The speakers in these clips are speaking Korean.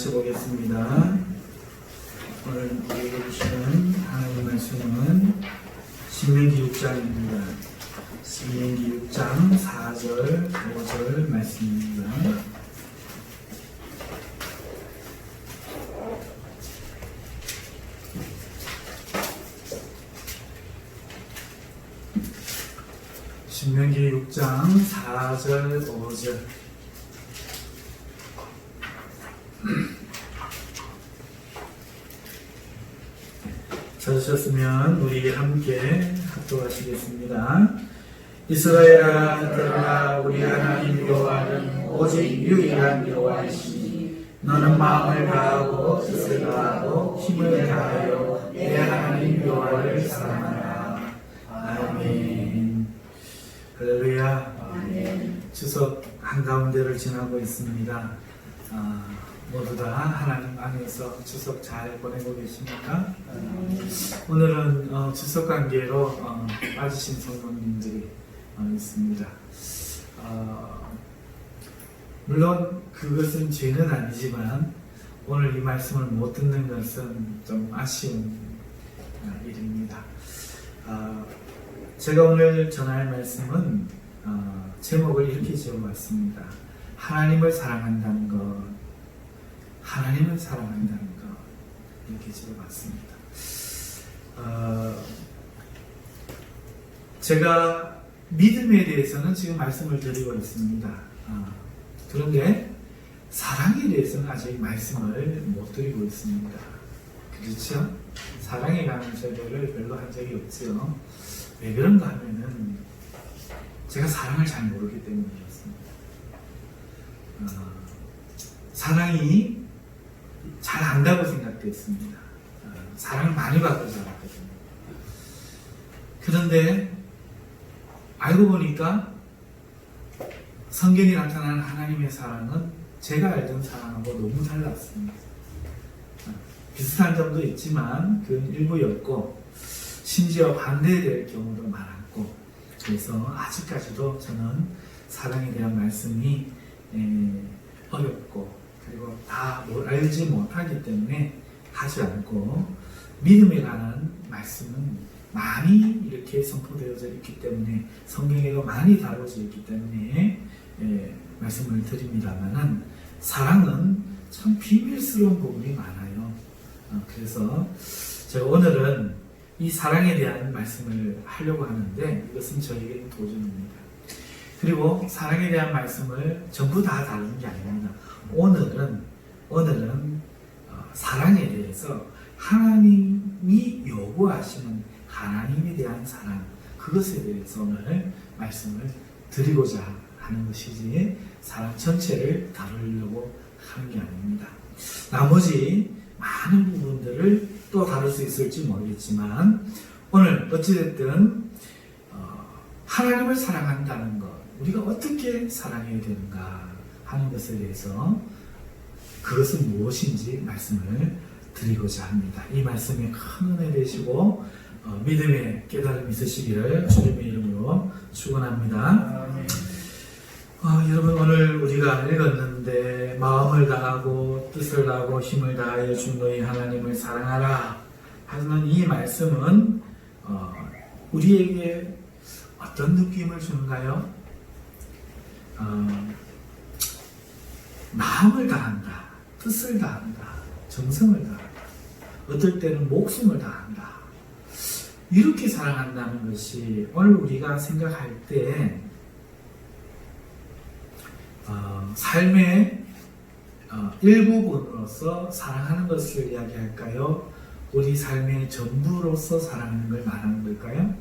같이 보겠습니다. 오늘 우리에게 주시는 하나님의 말씀은 신명기 6장입니다. 신명기 6장 4절, 5절 말씀입니다. 신명기 6장 4절, 5절. 찾으셨으면 우리 함께 합독하시겠습니다. 이스라엘아, 들으라. 우리 하나님 여호와는 오직 유일한 여호와이시니 너는 마음을 다하고 뜻을 다하고 힘을 다하여 내 하나님 여호와를 사랑하라. 아멘. 할렐루야. 아멘. 추석 한가운데를 지나고 있습니다. 모두 다 하나님 안에서 추석 잘 보내고 계십니까? 오늘은 추석 관계로 빠지신 성도님들이 있습니다. 물론 그것은 죄는 아니지만 오늘 이 말씀을 못 듣는 것은 좀 아쉬운 일입니다. 제가 오늘 전할 말씀은 제목을 이렇게 지어봤습니다. 하나님을 사랑한다는 것, 하나님을 사랑한다는 것, 이렇게 지어봤습니다. 제가 믿음에 대해서는 지금 말씀을 드리고 있습니다. 그런데 사랑에 대해서는 아직 말씀을 못 드리고 있습니다. 그렇죠? 사랑에 관한 설교를 별로 한 적이 없죠. 왜 그런가 하면은 제가 사랑을 잘 모르기 때문에 그렇습니다. 사랑이 잘 안다고 생각됐습니다. 사랑을 많이 받고 자랐거든요. 그런데 알고 보니까 성경에 나타나는 하나님의 사랑은 제가 알던 사랑하고 너무 달랐습니다. 비슷한 점도 있지만 그건 일부였고 심지어 반대될 경우도 많았고, 그래서 아직까지도 저는 사랑에 대한 말씀이 어렵고 그리고 다 알지 못하기 때문에 하지 않고, 믿음에 관한 말씀은 많이 이렇게 선포되어져 있기 때문에 성경에도 많이 다뤄져 있기 때문에 말씀을 드립니다만은 사랑은 참 비밀스러운 부분이 많아요. 그래서 제가 오늘은 이 사랑에 대한 말씀을 하려고 하는데 이것은 저에게는 도전입니다. 그리고 사랑에 대한 말씀을 전부 다 다루는 게 아닙니다. 오늘은 사랑에 대해서 하나님이 요구하시는 하나님에 대한 사랑, 그것에 대해서 오늘 말씀을 드리고자 하는 것이지 사랑 전체를 다루려고 하는 게 아닙니다. 나머지 많은 부분들을 또 다룰 수 있을지 모르겠지만 오늘 어찌됐든 하나님을 사랑한다는 것, 우리가 어떻게 사랑해야 되는가 하는 것에 대해서 그것은 무엇인지 말씀을 드리고자 합니다. 이 말씀이 큰 은혜 되시고 믿음의 깨달음 있으시기를 주님의 이름으로 축원합니다. 여러분, 오늘 우리가 읽었는데 마음을 다하고 뜻을 다하고 힘을 다하여 주 너희 하나님을 사랑하라 하는 이 말씀은 우리에게 어떤 느낌을 주는가요? 마음을 다한다, 뜻을 다한다, 정성을 다한다, 어떨 때는 목숨을 다한다, 이렇게 사랑한다는 것이 오늘 우리가 생각할 때 삶의 일부분으로서 사랑하는 것을 이야기할까요? 우리 삶의 전부로서 사랑하는 걸 말하는 걸까요?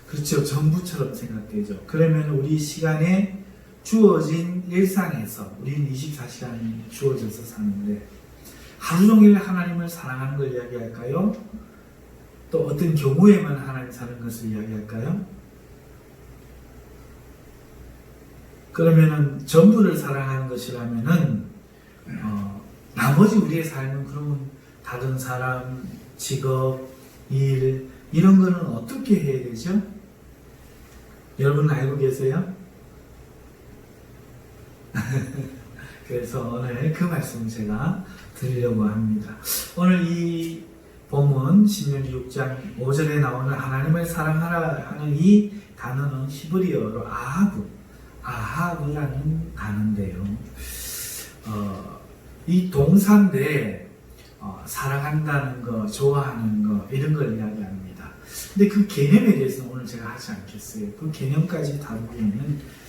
그렇죠. 전부처럼 생각되죠. 그러면 우리 시간에 주어진 일상에서 우리는 24시간이 주어져서 사는데 하루 종일 하나님을 사랑하는 걸 이야기할까요? 또 어떤 경우에만 하나님 사는 것을 이야기할까요? 그러면은 전부를 사랑하는 것이라면은 나머지 우리의 삶은 그러면 다른 사람, 직업, 일 이런 거는 어떻게 해야 되죠? 여러분 알고 계세요? 그래서 오늘 그 말씀을 제가 드리려고 합니다. 오늘 이 본문 신명기 6장 5절에 나오는 하나님을 사랑하라 하는 이 단어는 히브리어로 아하브라는 단어인데요. 이 동사인데 사랑한다는 거, 좋아하는 거 이런 걸 이야기합니다. 근데 그 개념에 대해서는 오늘 제가 하지 않겠어요. 그 개념까지 다루기에는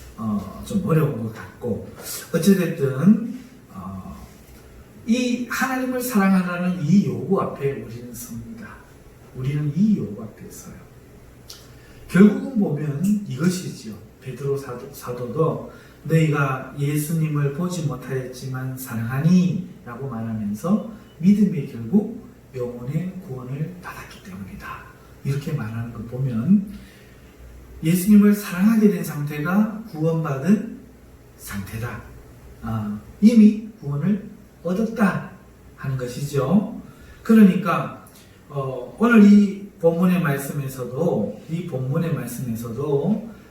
좀 어려운 것 같고, 어찌됐든 이 하나님을 사랑하라는 이 요구 앞에 우리는 섭니다. 우리는 이 요구 앞에 서요. 결국은 보면 이것이지요. 베드로 사도도 너희가 예수님을 보지 못하였지만 사랑하니 라고 말하면서 믿음의 결국 영혼의 구원을 받았기 때문이다. 이렇게 말하는 걸 보면 예수님을 사랑하게 된 상태가 구원받은 상태다. 이미 구원을 얻었다 하는 것이죠. 그러니까 오늘 이 본문의 말씀에서도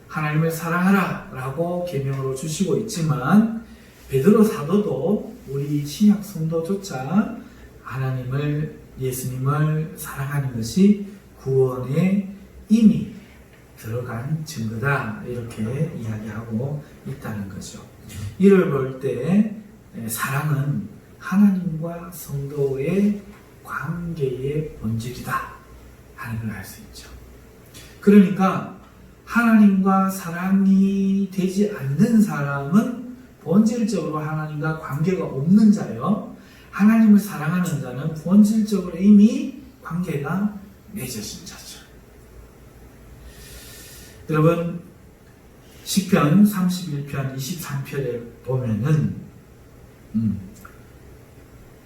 하나님을 사랑하라 라고 계명으로 주시고 있지만 베드로 사도도 우리 신약 성도조차 예수님을 사랑하는 것이 구원에 이미 들어간 증거다 이렇게 이야기하고 있다는 거죠. 이를 볼 때 사랑은 하나님과 성도의 관계의 본질이다 하는 걸 알 수 있죠. 그러니까 하나님과 사랑이 되지 않는 사람은 본질적으로 하나님과 관계가 없는 자요. 하나님을 사랑하는 자는 본질적으로 이미 관계가 맺어진 자죠. 여러분 시편 31편 23편에 보면은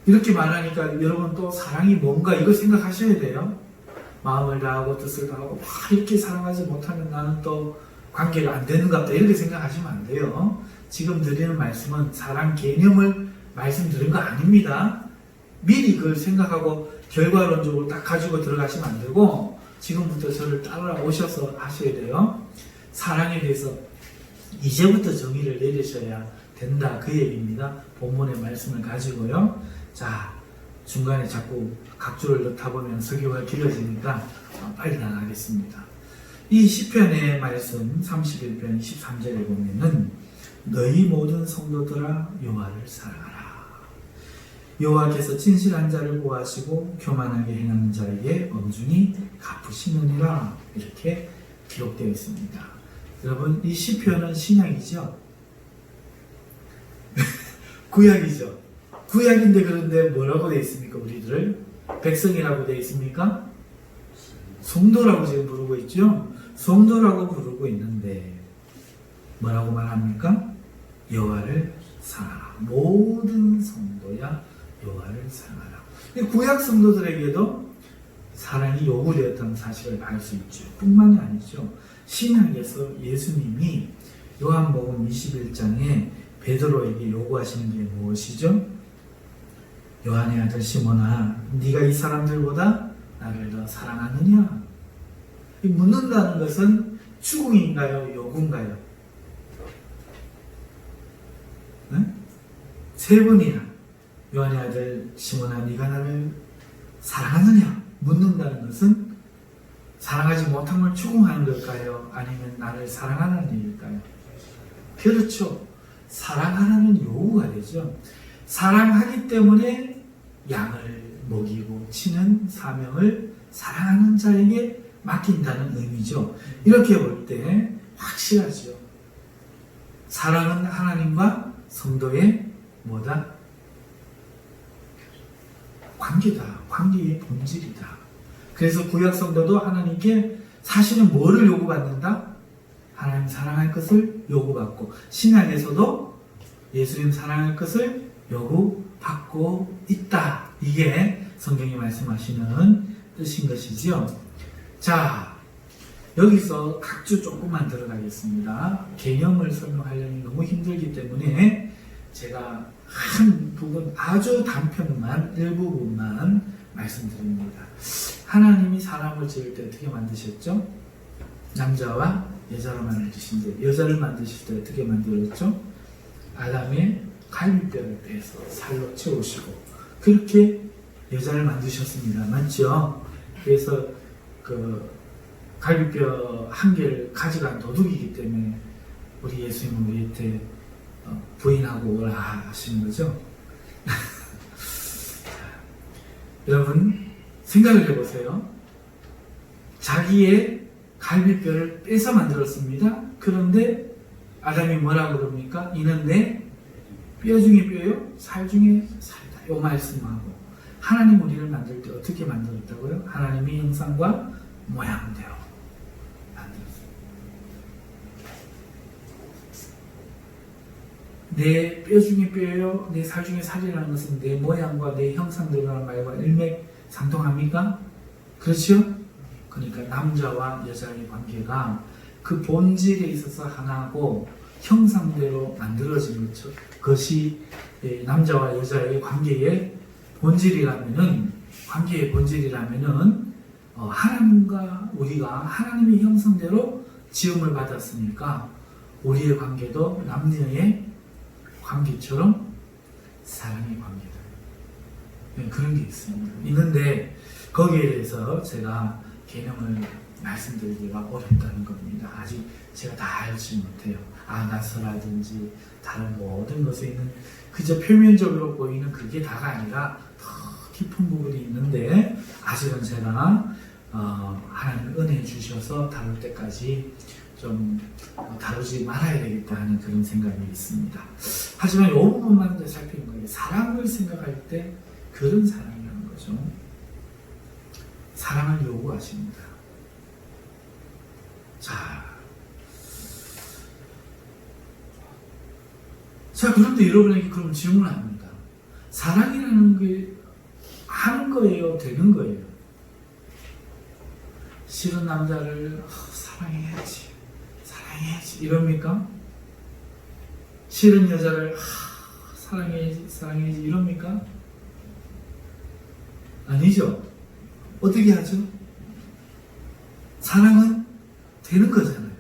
이렇게 말하니까 여러분 또 사랑이 뭔가 이거 생각하셔야 돼요. 마음을 다하고 뜻을 다하고 막 이렇게 사랑하지 못하면 나는 또 관계가 안 되는가 보다 이렇게 생각하시면 안 돼요. 지금 드리는 말씀은 사랑 개념을 말씀드린 거 아닙니다. 미리 그걸 생각하고 결과론적으로 딱 가지고 들어가시면 안 되고 지금부터 저를 따라오셔서 하셔야 돼요. 사랑에 대해서 이제부터 정의를 내리셔야 된다 그 얘기입니다. 본문의 말씀을 가지고요. 자, 중간에 자꾸 각주를 넣다 보면 설교가 길어지니까 빨리 나가겠습니다. 이 시편의 말씀 31편 23절에 보면은 너희 모든 성도들아 여호와를 사랑하라. 여호와께서 진실한 자를 보호하시고 교만하게 행하는 자에게 엄중히 갚으시느니라 이렇게 기록되어 있습니다. 여러분 이 시편은 신약이죠? 구약이죠? 구약인데 그런데 뭐라고 되어 있습니까? 우리들을 백성이라고 되어 있습니까? 성도라고 지금 부르고 있죠? 성도라고 부르고 있는데 뭐라고 말합니까? 여호와를 사랑하라. 모든 성도야 여호와를 사랑하라. 구약 성도들에게도 사랑이 요구되었다는 사실을 알 수 있죠. 뿐만이 아니죠. 신약에서 예수님이 요한복음 21장에 베드로에게 요구하시는 게 무엇이죠? 요한의 아들 시몬아, 네가 이 사람들보다 나를 더 사랑하느냐? 묻는다는 것은 추궁인가요? 요구인가요? 네? 세 번이나 요한의 아들 시몬아, 네가 나를 사랑하느냐? 묻는다는 것은 사랑하지 못한 걸 추궁하는 걸까요? 아니면 나를 사랑하는 일일까요? 그렇죠. 사랑하라는 요구가 되죠. 사랑하기 때문에 양을 먹이고 치는 사명을 사랑하는 자에게 맡긴다는 의미죠. 이렇게 볼 때 확실하죠. 사랑은 하나님과 성도의 뭐다? 관계다. 관계의 본질이다. 그래서 구약 성도도 하나님께 사실은 뭐를 요구받는다? 하나님 사랑할 것을 요구받고 신약에서도 예수님 사랑할 것을 요구받고 있다. 이게 성경이 말씀하시는 뜻인 것이지요. 자, 여기서 각주 조금만 들어가겠습니다. 개념을 설명하려니 너무 힘들기 때문에 제가 한 부분 아주 단편만 일부분만 말씀드립니다. 하나님이 사람을 지을 때 어떻게 만드셨죠? 남자와 여자로 만드신데 여자를 만드실 때 어떻게 만들었죠? 아담의 갈비뼈를 빼서 살로 채우시고 그렇게 여자를 만드셨습니다. 맞죠? 그래서 그 갈비뼈 한 개를 가져간 도둑이기 때문에 우리 예수님은 우리한테 부인하고 오라 하시는 거죠. 여러분 생각을 해보세요. 자기의 갈비뼈를 빼서 만들었습니다. 그런데 아담이 뭐라고 그럽니까? 이는 내 뼈 중에 뼈요, 살 중에 살이다. 요 말씀하고 하나님 우리를 만들 때 어떻게 만들었다고요? 하나님의 형상과 모양대로 만들었어요. 내 뼈 중에 뼈요, 내 살 중에 살이라는 것은 내 모양과 내 형상대로라는 말과 일맥상통합니까? 그렇죠? 그러니까 남자와 여자의 관계가 그 본질에 있어서 하나고 형상대로 만들어진 거죠. 그것이 남자와 여자의 관계의 본질이라면은, 하나님과 우리가 하나님의 형상대로 지음을 받았으니까 우리의 관계도 남녀의 관계처럼 사랑의 관계다. 네, 그런 게 있는데 거기에 대해서 제가 개념을 말씀드리기가 어렵다는 겁니다. 아직 제가 다 알지 못해요. 아나서라든지 다른 모든 것에 있는 그저 표면적으로 보이는 그게 다가 아니라 더 깊은 부분이 있는데 아직은 제가 하나님 은혜 주셔서 다룰 때까지 좀 다루지 말아야 되겠다 하는 그런 생각이 있습니다. 하지만 이 부분만 더 살피는 거예요. 사랑을 생각할 때 그런 사랑이라는 거죠. 사랑을 요구하십니다. 자, 그런데 여러분에게 그럼 질문을 합니다. 사랑이라는 게 하는 거예요? 되는 거예요? 싫은 남자를 사랑해야지 이럽니까? 싫은 여자를 사랑해야지 이럽니까? 아니죠. 어떻게 하죠? 사랑은 되는 거잖아요.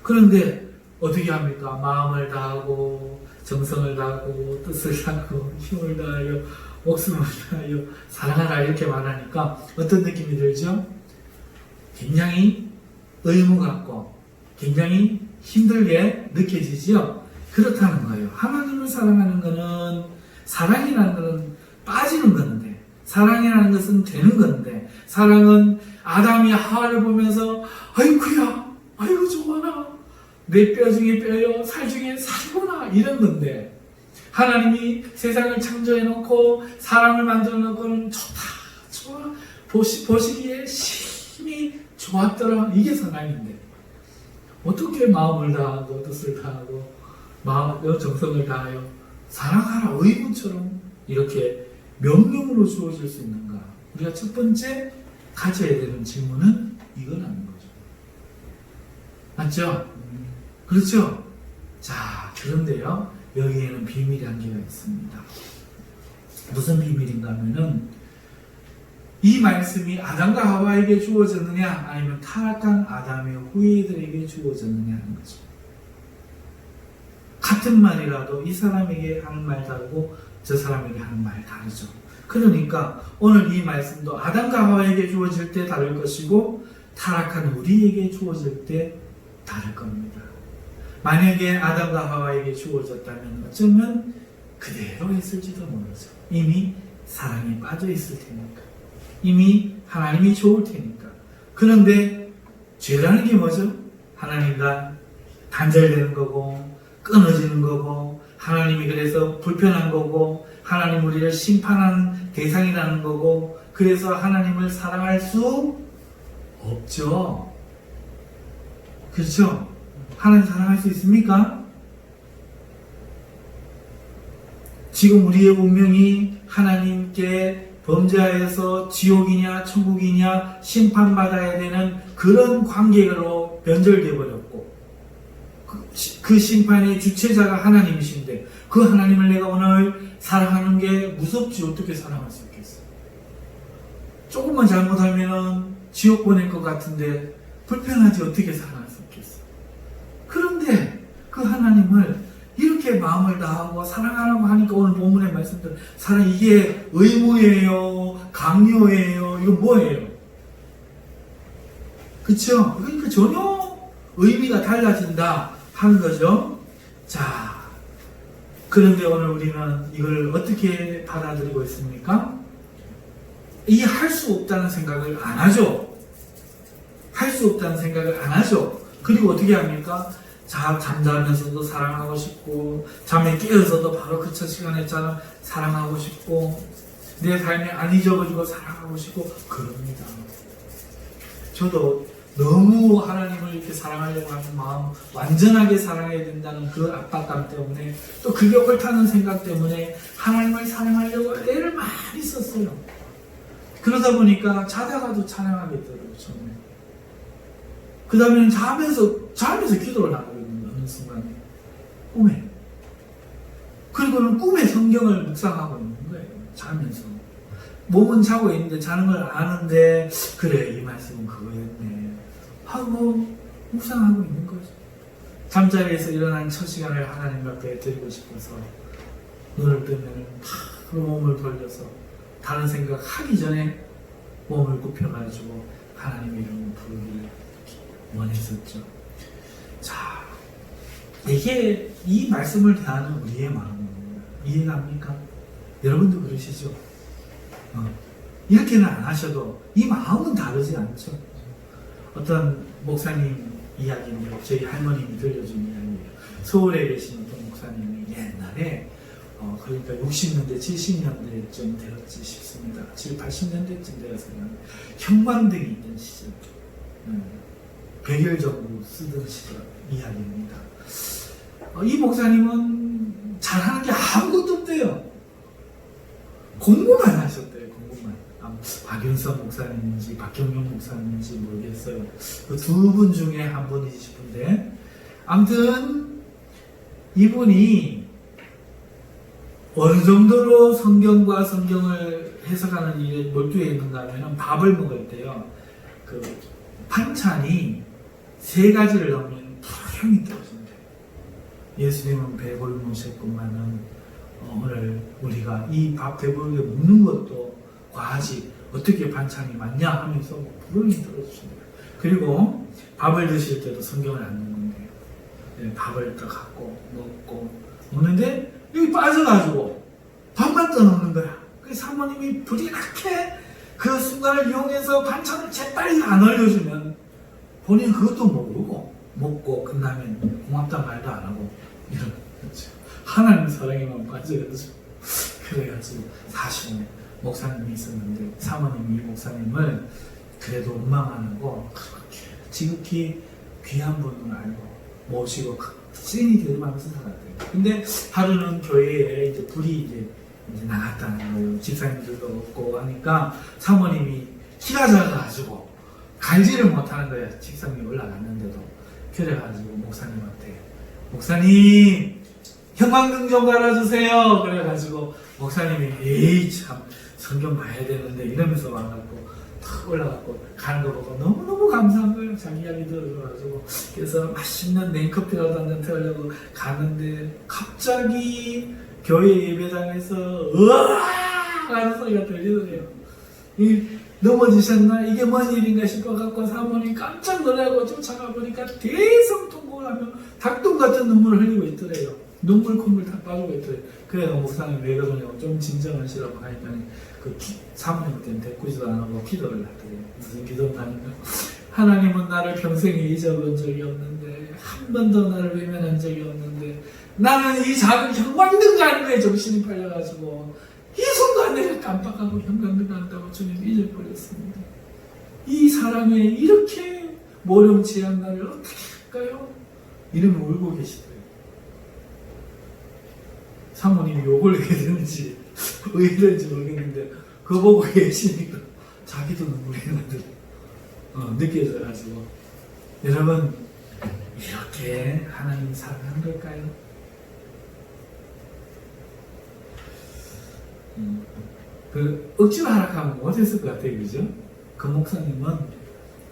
그런데 어떻게 합니까? 마음을 다하고 정성을 다하고 뜻을 다하고 힘을 다하여 목숨을 다하여 사랑하라 이렇게 말하니까 어떤 느낌이 들죠? 굉장히 의무 같고 굉장히 힘들게 느껴지지요. 그렇다는 거예요. 하나님을 사랑하는 것은 사랑이라는 것은 빠지는 건데 사랑이라는 것은 되는 건데 사랑은 아담이 하와를 보면서 아이쿠야 아이고 좋아라 내 뼈 중에 뼈요 살 중에 살구나 이런 건데 하나님이 세상을 창조해 놓고 사람을 만들어 놓고는 좋아 보시기에 심히 좋았더라 이게 사랑인데 어떻게 마음을 다하고 뜻을 다하고 마음과 정성을 다하여 사랑하라 의무처럼 이렇게 명령으로 주어질 수 있는가? 우리가 첫 번째 가져야 되는 질문은 이거라는 거죠. 맞죠? 그렇죠? 자, 그런데요, 여기에는 비밀이 한개가 있습니다. 무슨 비밀인가 하면은, 이 말씀이 아담과 하와에게 주어졌느냐, 아니면 타락한 아담의 후예들에게 주어졌느냐 하는 거죠. 같은 말이라도 이 사람에게 하는 말 다르고, 저 사람에게 하는 말 다르죠. 그러니까, 오늘 이 말씀도 아담과 하와에게 주어질 때 다를 것이고, 타락한 우리에게 주어질 때 다를 겁니다. 만약에 아담과 하와에게 주어졌다면 어쩌면 그대로 했을지도 모르죠. 이미 사랑에 빠져 있을 테니까. 이미 하나님이 좋을 테니까. 그런데 죄라는 게 뭐죠? 하나님과 단절되는 거고 끊어지는 거고 하나님이 그래서 불편한 거고 하나님 우리를 심판한 대상이라는 거고 그래서 하나님을 사랑할 수 없죠. 그렇죠? 하나님 사랑할 수 있습니까? 지금 우리의 운명이 하나님께 범죄하여서 지옥이냐 천국이냐 심판받아야 되는 그런 관계로 변절되어 버렸고 그 심판의 주체자가 하나님이신데 그 하나님을 내가 오늘 사랑하는 게 무섭지 어떻게 사랑할 수 있겠어? 조금만 잘못하면 지옥 보낼 것 같은데 불편하지 어떻게 사랑할 수 있겠어? 그런데 그 하나님을 이렇게 마음을 다하고 사랑하라고 하니까 오늘 본문의 말씀대로 사랑 이게 의무예요? 강요예요? 이거 뭐예요? 그쵸? 그러니까 전혀 의미가 달라진다 하는 거죠. 자, 그런데 오늘 우리는 이걸 어떻게 받아들이고 있습니까? 이 할 수 없다는 생각을 안 하죠. 할 수 없다는 생각을 안 하죠. 그리고 어떻게 합니까? 자, 잠자면서도 사랑하고 싶고, 잠에 깨어서도 바로 그 첫 시간에 사랑하고 싶고, 내 삶에 안 잊어버리고 사랑하고 싶고, 그럽니다. 저도 너무 하나님을 이렇게 사랑하려고 하는 마음, 완전하게 사랑해야 된다는 그 압박감 때문에, 또 그게 옳다는 생각 때문에 하나님을 사랑하려고 애를 많이 썼어요. 그러다 보니까 자다가도 찬양하게 되더라고요, 처음에. 그 다음에는 자면서 기도를 하고 있는 거예요, 어느 순간에. 꿈에. 그리고는 꿈에 성경을 묵상하고 있는 거예요, 자면서. 몸은 자고 있는데 자는 걸 아는데, 그래, 이 말씀은 그거였네. 하고, 묵상하고 있는 거죠. 잠자리에서 일어난 첫 시간을 하나님 앞에 드리고 싶어서, 눈을 뜨면 그 몸을 돌려서, 다른 생각 하기 전에 몸을 굽혀가지고, 하나님의 이름을 부르기를 원했었죠. 자, 이게 이 말씀을 대하는 우리의 마음입니다. 이해갑니까? 여러분도 그러시죠? 이렇게는 안 하셔도 이 마음은 다르지 않죠. 어떤 목사님 이야기인데 저희 할머님이 들려준 이야기예요. 서울에 계신 어떤 목사님이 옛날에 그러니까 60년대, 70년대쯤 되었지 싶습니다. 70, 80년대쯤 되었으면 형광등이 있던 시절. 백열 정도 쓰던 시절 이야기입니다. 이 목사님은 잘하는 게 아무것도 없대요. 공부만 하셨대요. 공부만. 박윤선 목사님인지 박경영 목사님인지 모르겠어요. 그 두 분 중에 한 분이지 싶은데 아무튼 이분이 어느 정도로 성경과 성경을 해석하는 일에 몰두해 있는가 하면 밥을 먹을 때요. 그 반찬이 3가지를 넣으면 푸르형이 떨어진대요. 예수님은 배불르셨건만은 오늘 우리가 이 밥 배부르게 먹는 것도 과하지 어떻게 반찬이 많냐 하면서 푸르형이 떨어지신대요. 그리고 밥을 드실 때도 성경을 안 넣는데요. 네, 밥을 딱 갖고 먹는데 여기 빠져가지고 밥만 떠놓는 거야. 그래서 사모님이 불이 나게 그 순간을 이용해서 반찬을 재빨리 안 올려주면 본인 그것도 모르고 먹고 끝나면 고맙다 말도 안 하고 이런 거죠. 하나님 사랑에만 빠져가지고 그래가지고 사실은 목사님이 있었는데 사모님이 이 목사님을 그래도 원망 안 하고 그렇게 지극히 귀한 분을 알고 모시고 씬이 되면서 살았대요. 근데 하루는 교회에 이제 불이 이제 나갔다는 거예요. 집사님들도 없고 하니까 사모님이 키가 작아가지고 갈지를 못하는 거예요. 집사님이 올라갔는데도. 그래가지고 목사님한테 목사님 형광등 좀 갈아주세요. 그래가지고 목사님이 에이 참 성경 봐야 되는데 이러면서 와갖고 탁 올라갔고 가는 거 보고 너무너무 감사한 거예요. 자기 이야기 들어가지고. 그래서 맛있는 냉커피라도 한잔 태우려고 가는데 갑자기 교회 예배당에서 으아 하는 소리가 들리더래요. 넘어지셨나? 이게 뭔 일인가 싶어갖고 사모님 깜짝 놀라고 쫓아가 보니까 대성통곡을 하며 닭똥 같은 눈물을 흘리고 있더래요. 눈물 콧물 다 빠지고 있더래요. 그래서 목사님 왜 그러냐고 좀 진정하시라고 하니까 사모님한테는 대꾸지도 안 하고 기도를 하더래요. 무슨 기도를 하니까 하나님은 나를 평생에 잊어본 적이 없는데 한 번도 나를 외면한 적이 없는데 나는 이 작은 형광등 가는 거에 정신이 팔려가지고 이 순간 내가 깜빡하고 형광등 간다고 주님 잊어버렸습니다. 이 사람의 이렇게 모렴치한 나를 어떻게 할까요? 이러면 울고 계시더래요. 사모님이 욕을 해야 되는지 왜 이런지 모르겠는데 그거 보고 계시니까 자기도 눈물이 나더라고요. 느껴져가지고 여러분 이렇게 하나님 사랑한 걸까요? 그 억지로 하락하면 못했을 것 같아요. 그죠? 그 목사님은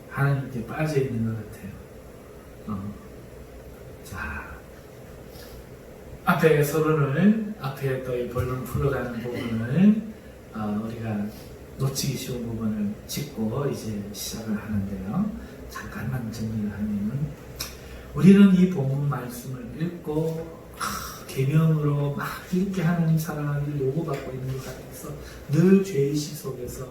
하나님께 빠져있는 것 같아요. 자, 앞에 서론을, 앞에 또 이 본론 풀어가는 부분을 우리가 놓치기 쉬운 부분을 짚고 이제 시작을 하는데요. 잠깐만 정리를 하면은, 우리는 이 본문 말씀을 읽고 계명으로 막 이렇게 하나님 사랑하기를 요구받고 있는 것 같아서 늘 죄의식 속에서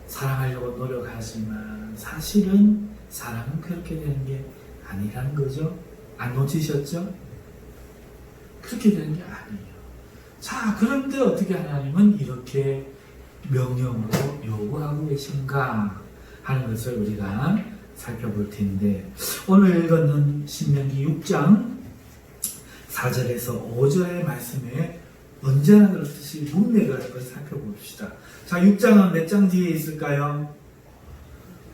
사랑하려고 노력하지만 사실은 사랑은 그렇게 되는 게 아니라는 거죠. 안 놓치셨죠? 그렇게 되는 게 아니에요. 자, 그런데 어떻게 하나님은 이렇게 명령으로 요구하고 계신가 하는 것을 우리가 살펴볼 텐데, 오늘 읽었는 신명기 6장 4절에서 5절의 말씀에 언제나 그렇듯이 문맥을 한번 살펴봅시다. 자, 6장은 몇 장 뒤에 있을까요?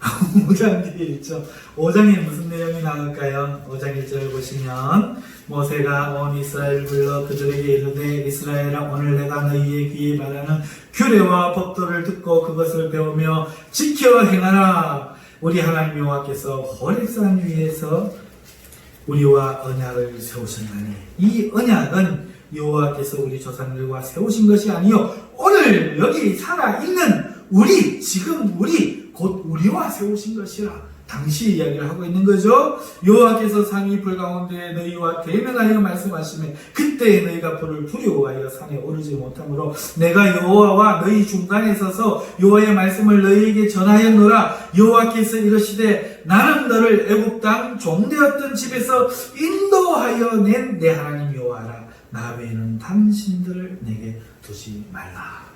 5장 뒤에 있죠. 5장에 무슨 내용이 나올까요? 5장 1절 보시면, 모세가 온 이스라엘을 불러 그들에게 이르되, 이스라엘아, 오늘 내가 너희의 귀에 말하는 규례와 법도를 듣고 그것을 배우며 지켜 행하라. 우리 하나님 여호와께서 호렙산 위에서 우리와 언약을 세우셨나니, 이 언약은 여호와께서 우리 조상들과 세우신 것이 아니요 오늘 여기 살아있는 우리, 지금 우리, 곧 우리와 세우신 것이라 당시 이야기를 하고 있는 거죠. 여호와께서 상이 불 가운데 너희와 대면하여 말씀하시매 그때 너희가 불을 두려워하여 산에 오르지 못하므로 내가 여호와와 너희 중간에 서서 여호와의 말씀을 너희에게 전하였노라. 여호와께서 이르시되 나는 너를 애굽 땅 종되었던 집에서 인도하여 낸 내 하나님 여호와라. 나 외에는 다른 신들을 내게 두지 말라.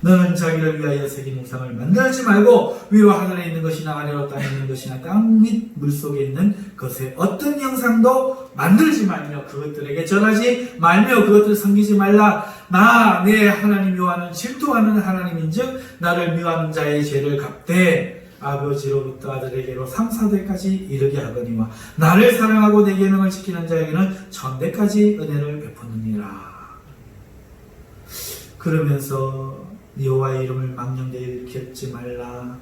너는 자기를 위하여 새긴 우상을 만들지 말고 위로 하늘에 있는 것이나 아래로 땅에 있는 것이나 땅 및 물속에 있는 것의 어떤 형상도 만들지 말며 그것들에게 절하지 말며 그것들을 섬기지 말라. 나 내 하나님 여호와는 질투하는 하나님인즉 나를 미워하는 자의 죄를 갚되 아버지로부터 아들에게로 3, 4대까지 이르게 하거니와 나를 사랑하고 내 계명을 지키는 자에게는 1000대까지 은혜를 베푸느니라. 그러면서 여호와의 이름을 망령되이 일컫지 말라.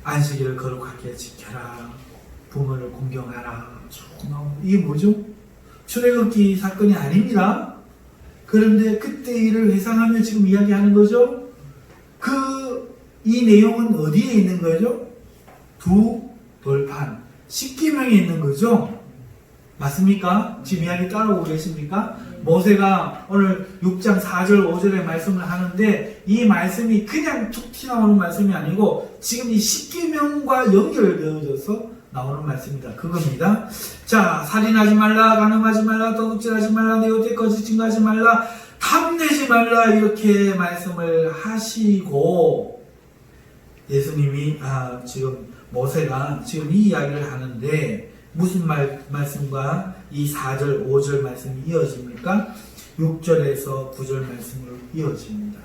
안식일을 거룩하게 지켜라. 부모를 공경하라. 이게 뭐죠? 출애굽기 사건이 아닙니다. 그런데 그때 일을 회상하며 지금 이야기하는 거죠. 이 내용은 어디에 있는 거죠? 두 돌판, 십계명에 있는 거죠. 맞습니까? 지금 이야기 따라오고 계십니까? 모세가 오늘 6장 4절 5절의 말씀을 하는데 이 말씀이 그냥 툭 튀어나오는 말씀이 아니고 지금 이 십계명과 연결되어져서 나오는 말씀입니다. 그겁니다. 자, 살인하지 말라, 간음하지 말라, 도둑질하지 말라, 내 곁에 거짓 증거하지 말라, 탐내지 말라, 이렇게 말씀을 하시고 예수님이 지금 모세가 지금 이 이야기를 하는데 무슨 말씀과 이 4절, 5절 말씀이 이어집니까? 6절에서 9절 말씀으로 이어집니다.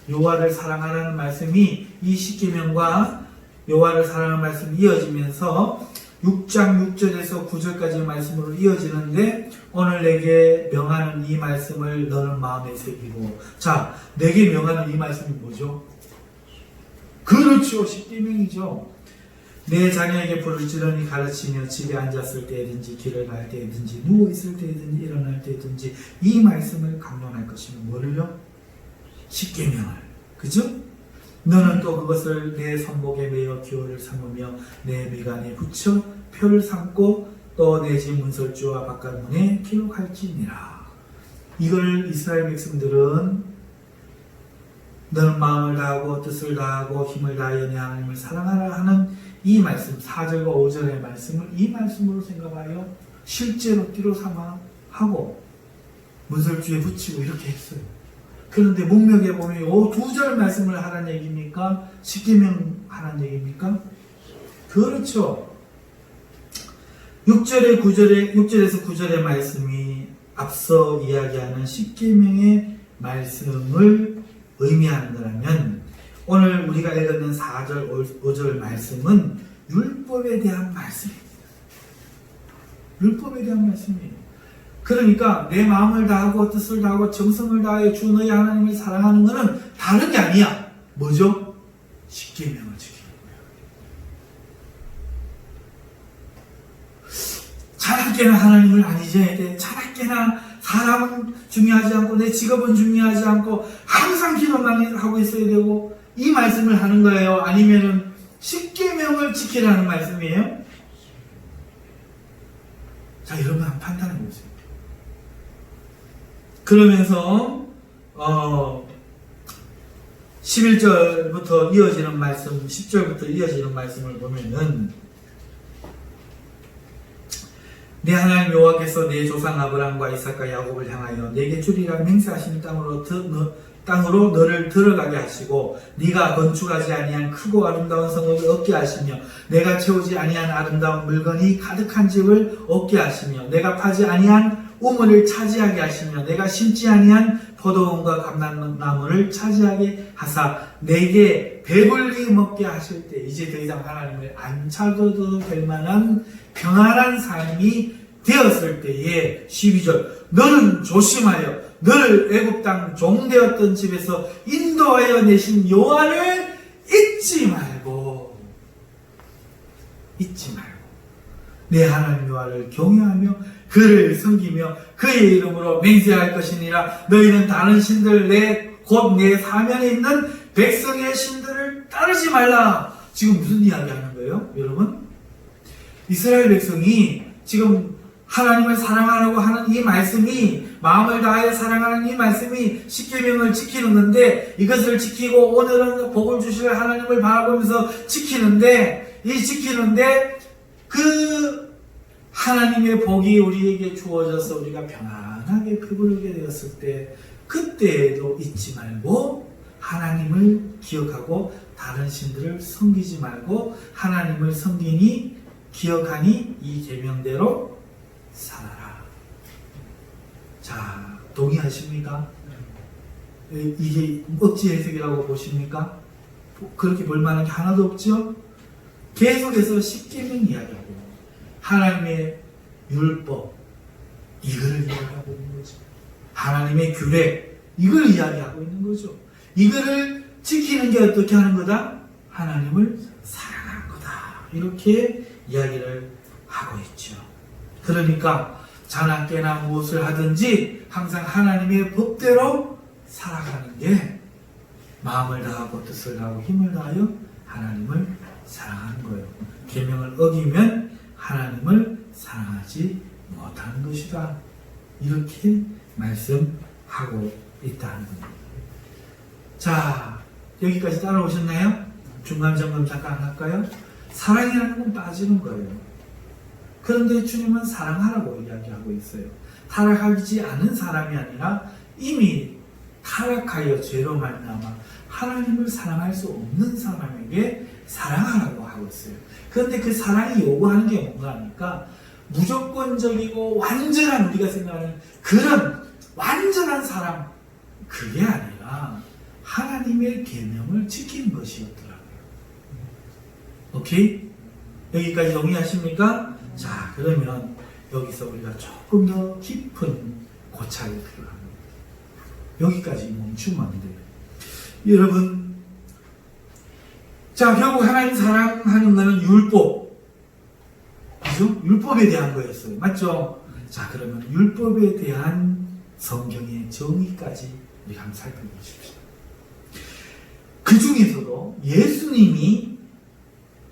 여호와를 사랑하라는 말씀이 이 십계명과 여호와를 사랑하는 말씀이 이어지면서 6장 6절에서 9절까지의 말씀으로 이어지는데 오늘 내게 명하는 이 말씀을 너는 마음에 새기고, 자, 내게 명하는 이 말씀이 뭐죠? 그렇죠. 십계명이죠. 내 자녀에게 불을 지르니 가르치며 집에 앉았을 때든지 길을 갈 때든지 누워있을 때든지 일어날 때든지 이 말씀을 강론할 것이며 뭐를요? 십계명을. 그죠? 너는 또 그것을 내 손목에 매어 기호를 삼으며 내 미간에 붙여 표를 삼고 또 내 집 문설주와 바깥문에 기록할지니라. 이걸 이스라엘 백성들은 너는 마음을 다하고 뜻을 다하고 힘을 다하여 내 하나님을 사랑하라 하는 이 말씀, 4절과 5절의 말씀을 이 말씀으로 생각하여 실제로 띠로 삼아 하고 문설주에 붙이고 이렇게 했어요. 그런데 목록에 보면 이 2절 말씀을 하라는 얘기입니까? 십계명 하라는 얘기입니까? 그렇죠. 6절에서 9절의 말씀이 앞서 이야기하는 십계명의 말씀을 의미하는 거라면 오늘 우리가 읽었는 4절, 5절 말씀은 율법에 대한 말씀입니다. 율법에 대한 말씀이에요. 그러니까 내 마음을 다하고 뜻을 다하고 정성을 다하여 주 너희 하나님을 사랑하는 것은 다른 게 아니야. 뭐죠? 십계명을 지키는 거예요. 자랑깨나 하나님을 안 잊어야 돼. 자랑깨나 사람은 중요하지 않고 내 직업은 중요하지 않고 항상 기도만 하고 있어야 되고 이 말씀을 하는 거예요? 아니면은 십계명을 지키라는 말씀이에요? 자, 여러분 한번 판단해 보세요. 그러면서 11절부터 이어지는 말씀, 10절부터 이어지는 말씀을 보면은 내 하나님 여호와께서 내 조상 아브라함과 이삭과 야곱을 향하여 내게 주리라 맹세하신 땅으로 너를 들어가게 하시고 네가 건축하지 아니한 크고 아름다운 성읍을 얻게 하시며 내가 채우지 아니한 아름다운 물건이 가득한 집을 얻게 하시며 내가 파지 아니한 우물을 차지하게 하시며 내가 심지 아니한 포도원과 감람나무를 차지하게 하사 내게 배불리 먹게 하실 때 이제 더 이상 하나님을 안 찾아도 될 만한 평안한 삶이 되었을 때에 12절 너는 조심하여 너를 애굽 땅 종되었던 집에서 인도하여 내신 여호와를 잊지 말고 내 하나님 여호와를 경외하며 그를 섬기며 그의 이름으로 맹세할 것이니라. 너희는 다른 신들 곧 내 사면에 있는 백성의 신들을 따르지 말라. 지금 무슨 이야기 하는 거예요, 여러분? 이스라엘 백성이 지금 하나님을 사랑하라고 하는 이 말씀이 마음을 다하여 사랑하는 이 말씀이 십계명을 지키는 건데 이것을 지키고 오늘은 복을 주실 하나님을 바라보면서 지키는데 그 하나님의 복이 우리에게 주어져서 우리가 평안하게 배부르게 되었을 때 그때에도 잊지 말고 하나님을 기억하고 다른 신들을 섬기지 말고 하나님을 섬기니 기억하니 이 계명대로 살아라. 자, 동의하십니까? 이게 억지 해석이라고 보십니까? 그렇게 볼 만한 게 하나도 없죠? 계속해서 십계명 이야기하고 하나님의 율법 이거를 이야기하고 있는 거죠. 하나님의 규례 이걸 이야기하고 있는 거죠. 이거를 지키는 게 어떻게 하는 거다? 하나님을 사랑하는 거다. 이렇게 이야기를 하고 있죠. 그러니까 자나 깨나 무엇을 하든지 항상 하나님의 법대로 살아가는 게 마음을 다하고 뜻을 다하고 힘을 다하여 하나님을 사랑하는 거예요. 계명을 어기면 하나님을 사랑하지 못하는 것이다. 이렇게 말씀하고 있다는 겁니다. 자, 여기까지 따라오셨나요? 중간 점검 잠깐 할까요? 사랑이라는 건 빠지는 거예요. 그런데 주님은 사랑하라고 이야기하고 있어요. 타락하지 않은 사람이 아니라 이미 타락하여 죄로 말미암아 하나님을 사랑할 수 없는 사람에게 사랑하라고 하고 있어요. 그런데 그 사랑이 요구하는 게 뭔가 하니까 무조건적이고 완전한 우리가 생각하는 그런 완전한 사랑 그게 아니라 하나님의 계명을 지키는 것이었더라고요. 오케이? 여기까지 동의하십니까? 자, 그러면 여기서 우리가 조금 더 깊은 고찰이 필요합니다. 여기까지 멈추면 안 돼요. 여러분, 자, 결국 하나님 사랑하는 것은 율법. 그죠? 율법에 대한 거였어요. 맞죠? 자, 그러면 율법에 대한 성경의 정의까지 우리 한번 살펴보십시오. 그 중에서도 예수님이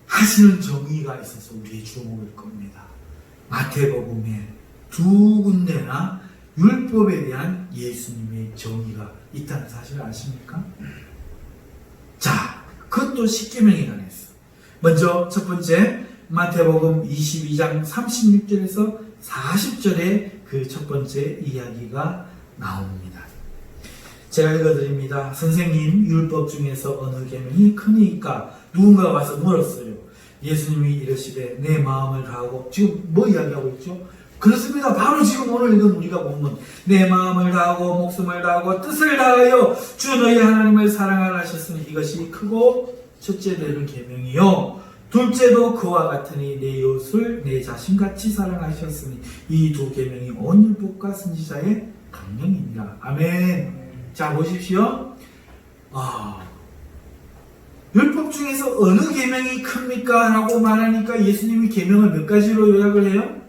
하시는 정의가 있어서 우리의 주목일 겁니다. 마태복음에 두 군데나 율법에 대한 예수님의 정의가 있다는 사실을 아십니까? 자, 그것도 십계명에 관해서. 먼저 첫 번째 마태복음 22장 36절에서 40절에 그 첫 번째 이야기가 나옵니다. 제가 읽어드립니다. 선생님, 율법 중에서 어느 계명이 크니까? 누군가가 와서 물었어요. 예수님이 이르시되 내 마음을 다하고, 지금 뭐 이야기하고 있죠? 그렇습니다. 바로 지금 오늘 읽은 우리가 본문, 내 마음을 다하고 목숨을 다하고 뜻을 다하여 주 너희 하나님을 사랑하라 하셨으니 이것이 크고 첫째 되는 계명이요 둘째도 그와 같으니 내 이웃을 내 자신같이 사랑하셨으니 이 두 계명이 온 율법과 선지자의 강령입니다. 아멘. 자, 보십시오. 율법 중에서 어느 계명이 큽니까? 라고 말하니까 예수님이 계명을 몇 가지로 요약을 해요?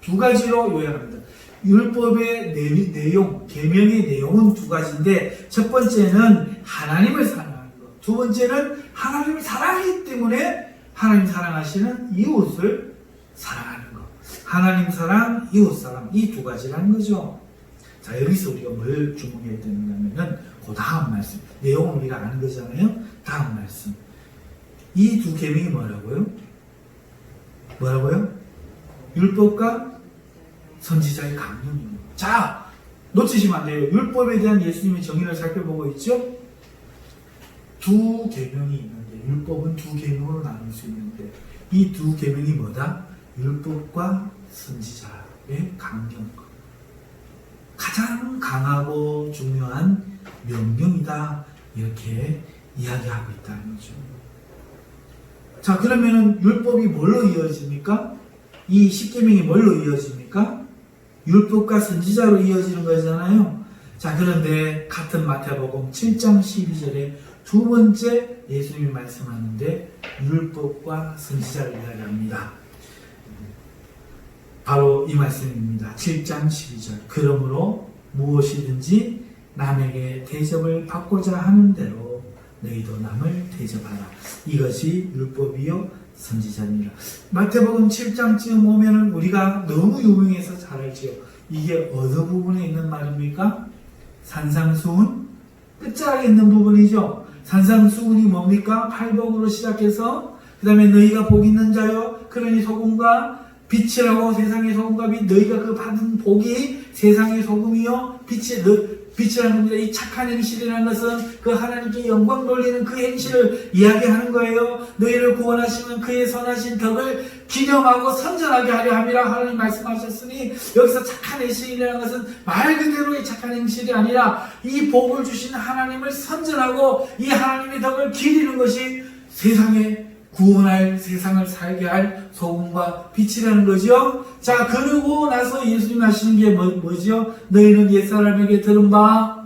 두 가지로 요약합니다. 율법의 내용, 계명의 내용은 두 가지인데 첫 번째는 하나님을 사랑하는 것, 두 번째는 하나님을 사랑하기 때문에 하나님 사랑하시는 이웃을 사랑하는 것. 하나님 사랑, 이웃 사랑, 이 두 가지라는 거죠. 자, 여기서 우리가 뭘 주목해야 되느냐면은 그 다음 말씀, 내용을 우리가 아는 거잖아요. 다음 말씀. 이 두 계명이 뭐라고요? 뭐라고요? 율법과 선지자의 강령입니다. 자, 놓치시면 안 돼요. 율법에 대한 예수님의 정의를 살펴보고 있죠? 두 계명이 있는데, 율법은 두 계명으로 나눌 수 있는데, 이 두 계명이 뭐다? 율법과 선지자의 강령. 가장 강하고 중요한 명령이다. 이렇게 이야기하고 있다는 거죠. 자, 그러면은 율법이 뭘로 이어집니까? 이 십계명이 뭘로 이어집니까? 율법과 선지자로 이어지는 거잖아요. 자, 그런데 같은 마태복음 7장 12절에 두 번째 예수님이 말씀하는데 율법과 선지자를 이야기합니다. 바로 이 말씀입니다. 7장 12절. 그러므로 무엇이든지 남에게 대접을 받고자 하는 대로 너희도 남을 대접하라. 이것이 율법이요 선지자입니다. 마태복음 7장쯤 오면은 우리가 너무 유명해서 잘 알지요. 이게 어느 부분에 있는 말입니까? 산상수훈 끝자락에 있는 부분이죠. 산상수훈이 뭡니까? 팔복으로 시작해서 그 다음에 너희가 복 있는 자요 그러니 소금과 빛이라고 세상의 소금과 빛, 너희가 그 받은 복이 세상의 소금이요 빛이라는 겁니다. 이 착한 행실이라는 것은 그 하나님께 영광 돌리는 그 행실을 이야기하는 거예요. 너희를 구원하시면 그의 선하신 덕을 기념하고 선전하게 하려 함이라 하나님 말씀하셨으니, 여기서 착한 행실이라는 것은 말 그대로의 착한 행실이 아니라 이 복을 주신 하나님을 선전하고 이 하나님의 덕을 기리는 것이 세상에 구원할, 세상을 살게 할 소금과 빛이라는 거죠. 자, 그러고 나서 예수님 하시는 게 뭐죠? 너희는 옛사람에게 들은 바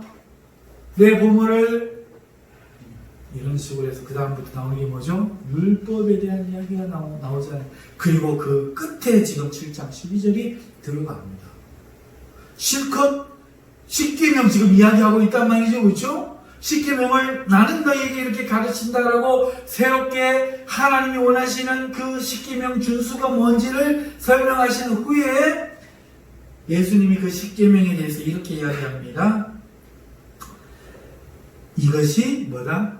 내 보물을, 이런 식으로 해서 그 다음부터 나오는 게 뭐죠? 율법에 대한 이야기가 나오잖아요. 그리고 그 끝에 지금 7장 12절이 들어갑니다. 실컷 십계명 지금 이야기하고 있단 말이죠. 그렇죠? 십계명을 나는 너희에게 이렇게 가르친다라고 새롭게 하나님이 원하시는 그 십계명 준수가 뭔지를 설명하신 후에 예수님이 그 십계명에 대해서 이렇게 이야기합니다. 이것이 뭐다?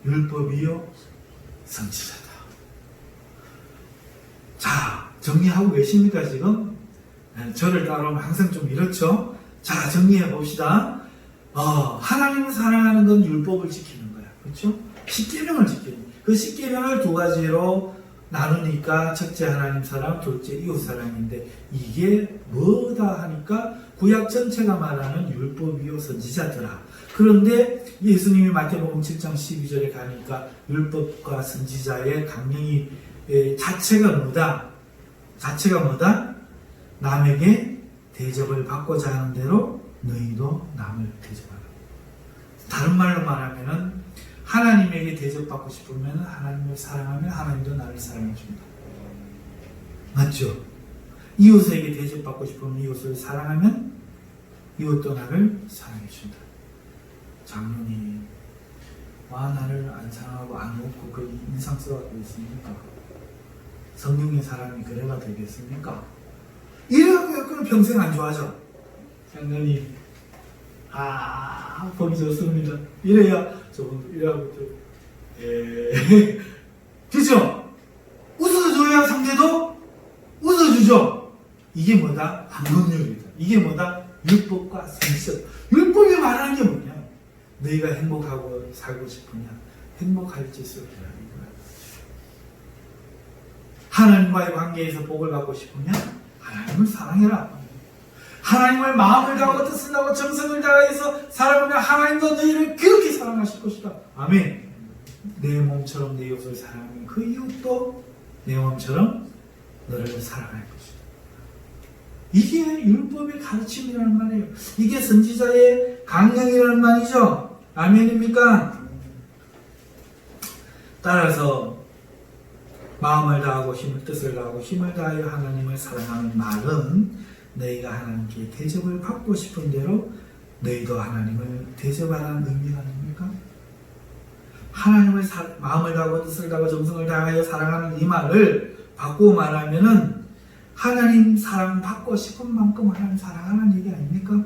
율법이요 선지자다. 자, 정리하고 계십니까 지금? 저를 따라오면 항상 좀 이렇죠. 자, 정리해 봅시다. 하나님을 사랑하는 건 율법을 지키는 거야. 그렇죠? 십계명을 지키는 거야. 그 십계명을 두 가지로 나누니까 첫째 하나님 사랑, 둘째 이웃 사랑인데 이게 뭐다 하니까 구약 전체가 말하는 율법이요 선지자더라. 그런데 예수님이 마태복음 7장 12절에 가니까 율법과 선지자의 강령이 자체가 뭐다? 자체가 뭐다? 남에게 대접을 받고자 하는 대로 너희도 남을 대접하라. 다른 말로 말하면은 하나님에게 대접받고 싶으면 하나님을 사랑하면 하나님도 나를 사랑해준다. 맞죠? 이웃에게 대접받고 싶으면 이웃을 사랑하면 이웃도 나를 사랑해준다. 장로님, 나를 안 사랑하고 안 먹고 그 인상 써가고 있습니까? 성령의 사람이 그래가 되겠습니까? 이러면 그럼 평생 안 좋아져. 장로님, 보기 좋습니다. 이래야 저분도 이래하고 그죠? 웃어줘야 상대도 웃어주죠. 이게 뭐다? 방법률이다. 이게 뭐다? 율법과 선지자. 율법이 말하는 게 뭐냐? 너희가 행복하고 살고 싶으냐? 행복할 짓을 해라. 이거야. 하나님과의 관계에서 복을 받고 싶으냐? 하나님을 사랑해라. 하나님을 마음을 다하고 뜻을 다하고 정성을 다해서 살아가면 하나님도 너희를 그렇게 사랑하실 것이다. 아멘. 내 몸처럼 내 이웃을 사랑하면 그 이웃도 내 몸처럼 너를 사랑할 것이다. 이게 율법의 가르침이라는 말이에요. 이게 선지자의 강령이라는 말이죠. 아멘입니까? 따라서 마음을 다하고 힘을 뜻을 다하고 힘을 다하여 하나님을 사랑하는 말은 너희가 하나님께 대접을 받고 싶은 대로 너희도 하나님을 대접하라는 의미가 아닙니까? 하나님을 마음을 다하고 뜻을 다하고 정성을 다하여 사랑하는 이 말을 바꾸고 말하면은 하나님 사랑 받고 싶은 만큼 하나님 사랑하는 얘기 아닙니까?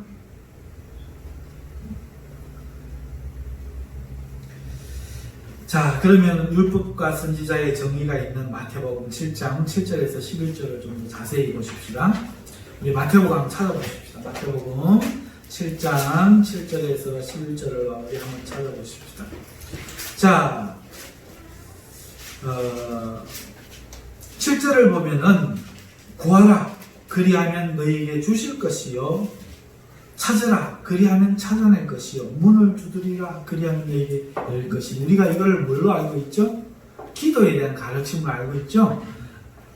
자, 그러면 율법과 선지자의 정의가 있는 마태복음 7장 7절에서 11절을 좀 더 자세히 보십시다. 우리 마태복음 한번 찾아보십시다. 마태복음 7장 7절에서 11절을 우리 한번 찾아보십시다. 자, 7절을 보면은 구하라 그리하면 너희에게 주실 것이요 찾으라 그리하면 찾아낼 것이요 문을 두드리라 그리하면 너희에게 열릴 것이요. 우리가 이걸 뭘로 알고 있죠? 기도에 대한 가르침을 알고 있죠?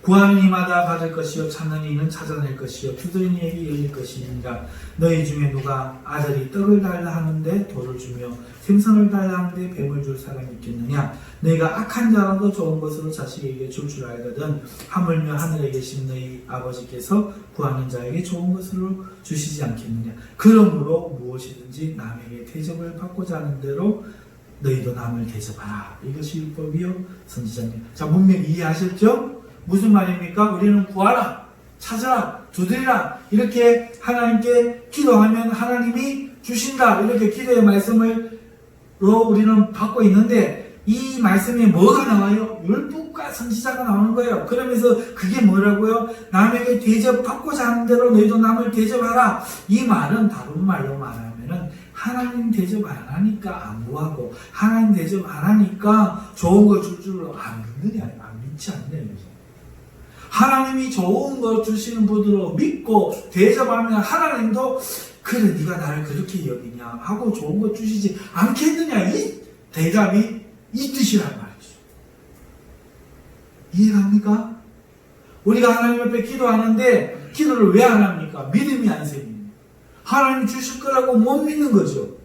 구하는 이마다 받을 것이요 찾는 이는 찾아낼 것이요 두드리는 이에게 열릴 것이니라. 너희 중에 누가 아들이 떡을 달라 하는데 돌을 주며 생선을 달라 하는데 뱀을 줄 사람이 있겠느냐. 너희가 악한 자라도 좋은 것으로 자식에게 줄 줄 알거든 하물며 하늘에 계신 너희 아버지께서 구하는 자에게 좋은 것으로 주시지 않겠느냐. 그러므로 무엇이든지 남에게 대접을 받고자 하는 대로 너희도 남을 대접하라. 이것이 율법이요 선지자님. 자, 문맥 이해하셨죠? 무슨 말입니까? 우리는 구하라, 찾으라, 두드리라 이렇게 하나님께 기도하면 하나님이 주신다. 이렇게 기도의 말씀으로 우리는 받고 있는데 이 말씀에 뭐가 나와요? 율법과 선지자가 나오는 거예요. 그러면서 그게 뭐라고요? 남에게 대접받고자 하는 대로 너희도 남을 대접하라. 이 말은 다른 말로 말하면은 하나님 대접 안 하니까 안 구하고 하나님 대접 안 하니까 좋은 거 줄 줄 안 믿느냐, 안 믿지 않느냐. 하나님이 좋은 거 주시는 분으로 믿고 대접하면 하나님도 그래 네가 나를 그렇게 여기냐 하고 좋은 거 주시지 않겠느냐. 이 대답이 이 뜻이란 말이죠. 이해갑니까? 우리가 하나님 앞에 기도하는데 기도를 왜 안 합니까? 믿음이 안 생깁니다. 하나님 주실 거라고 못 믿는 거죠.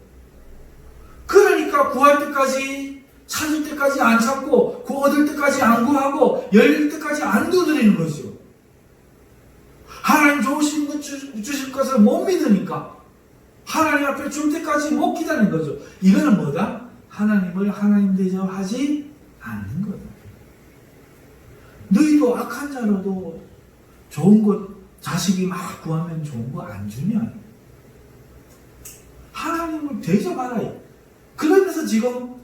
그러니까 구할 때까지 찾을 때까지 안 찾고 얻을 때까지 안 구하고 열릴 때까지 안 두드리는 거죠. 하나님 좋으신 것 주실 것을 못 믿으니까 하나님 앞에 줄 때까지 못 기다리는 거죠. 이거는 뭐다? 하나님을 하나님 대접하지 않는 거다. 너희도 악한 자라도 좋은 것 자식이 막 구하면 좋은 거 안 주면 하나님을 대접하라. 그러면서 지금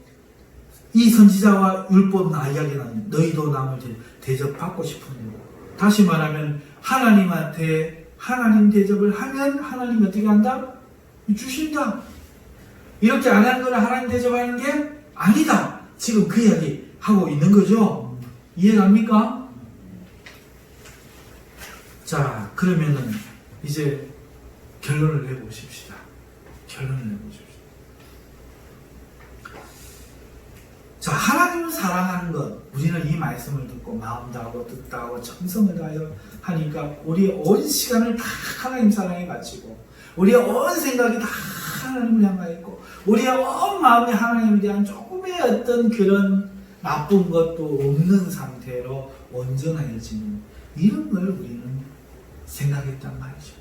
이 선지자와 율법나 이야기는 너희도 남을 대접받고 싶은 거. 다시 말하면 하나님한테 하나님 대접을 하면 하나님이 어떻게 한다? 주신다. 이렇게 안 하는 거는 하나님 대접하는 게 아니다. 지금 그 이야기 하고 있는 거죠. 이해갑니까? 자, 그러면은 이제 결론을 내보십시다. 결론을 내보십시다. 자, 하나님을 사랑하는 것, 우리는 이 말씀을 듣고 마음 다하고 뜻 다하고 정성을 다하여 하니까 우리의 온 시간을 다 하나님 사랑에 바치고 우리의 온 생각이 다 하나님을 향하여 있고 우리의 온 마음이 하나님에 대한 조금의 어떤 그런 나쁜 것도 없는 상태로 온전해지는 이런 걸 우리는 생각했단 말이죠.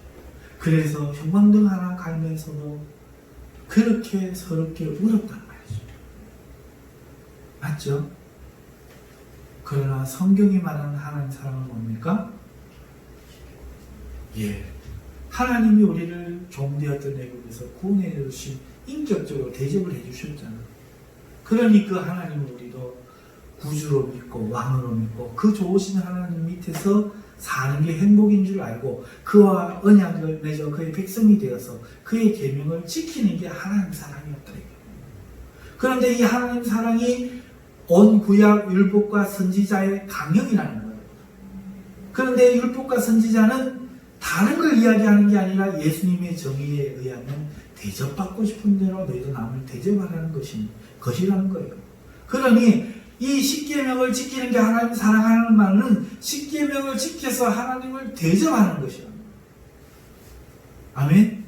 그래서 형광등 하나 갈면서도 그렇게 서럽게 울었단 말이죠. 맞죠? 그러나 성경이 말하는 하나님 사랑은 뭡니까? 예, 하나님이 우리를 종되었던 애국에서 구원해 주신 인격적으로 대접을 해주셨잖아요. 그러니 그 하나님을 우리도 구주로 믿고 왕으로 믿고 그 좋으신 하나님 밑에서 사는 게 행복인 줄 알고 그와 언약을 맺어 그의 백성이 되어서 그의 계명을 지키는 게 하나님 사랑이었더래요. 그런데 이 하나님 사랑이 온 구약 율법과 선지자의 강령이라는 거예요. 그런데 율법과 선지자는 다른 걸 이야기하는 게 아니라 예수님의 정의에 의하면 대접받고 싶은 대로 너희도 남을 대접하라는 것이라는 거예요. 그러니 이 십계명을 지키는 게 하나님 사랑하는 말은 십계명을 지켜서 하나님을 대접하는 것이에요. 아멘.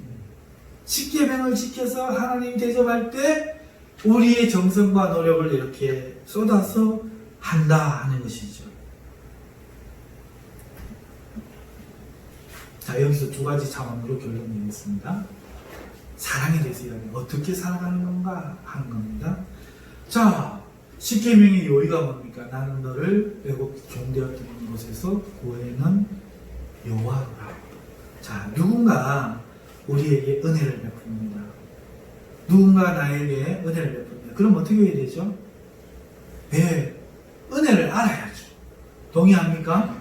십계명을 지켜서 하나님 대접할 때 우리의 정성과 노력을 이렇게 쏟아서 한다 하는 것이죠. 자, 여기서 두 가지 차원으로 결론 내겠습니다. 사랑에 대해서 이야기, 어떻게 살아가는 건가 하는 겁니다. 자, 십계명의 요의가 뭡니까? 나는 너를 애굽 종되었던 곳에서 구원하는 여호와라. 자, 누군가 우리에게 은혜를 베풉니다. 누군가 나에게 은혜를 베풉니다. 그럼 어떻게 해야 되죠? 네, 은혜를 알아야죠. 동의합니까?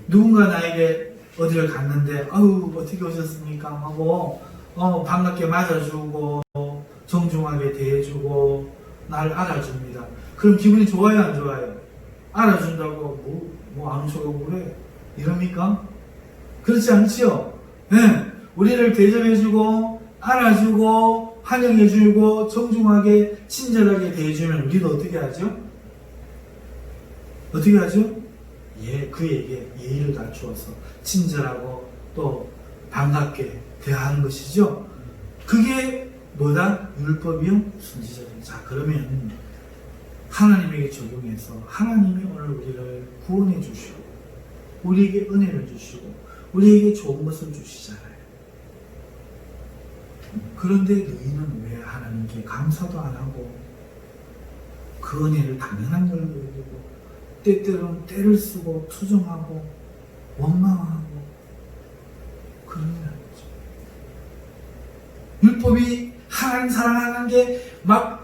누군가 나에게 어디를 갔는데 아유 어떻게 오셨습니까? 하고 반갑게 맞아주고 정중하게 대해주고 날 알아줍니다. 그럼 기분이 좋아요 안 좋아요? 알아준다고 뭐 안 좋아하고 그래? 이럽니까? 그렇지 않지요? 네, 우리를 대접해주고 알아주고 환영해주고 정중하게 친절하게 대해주면 우리도 어떻게 하죠? 어떻게 하죠? 예, 그에게 예의를 갖추어서 친절하고 또 반갑게 대하는 것이죠. 그게 뭐다? 율법이요? 순지적인. 자, 그러면 하나님에게 적용해서 하나님이 오늘 우리를 구원해 주시고 우리에게 은혜를 주시고 우리에게 좋은 것을 주시잖아요. 그런데 너희는 왜 하나님께 감사도 안 하고 그 은혜를 당연한 걸로 여기고 때때로는 때를 쓰고 투정하고 원망하고 그러냐 거죠. 율법이 하나님 사랑하는 게 막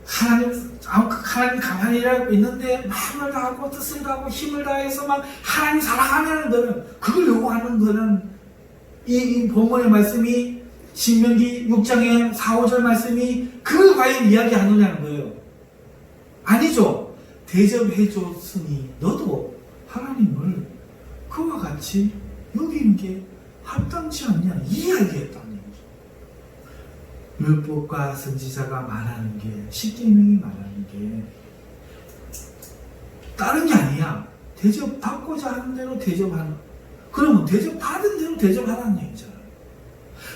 하나님 가만히 일하고 있는데 마음을 다하고 뜻을 다하고 힘을 다해서 막 하나님 사랑하는 거는 그걸 요구하는 거는 이 본문의 말씀이 신명기 6장의 4, 5절 말씀이 그걸 과연 이야기하느냐는 거예요. 아니죠. 대접해줬으니 너도 하나님을 그와 같이 여기는 게 합당치 않냐 이야기했다는 얘기죠. 율법과 선지자가 말하는 게 십계명이 말하는 게 다른 게 아니야. 대접받고자 하는 대로 대접하는, 그러면 대접받은 대로 대접하라는 얘기잖아요.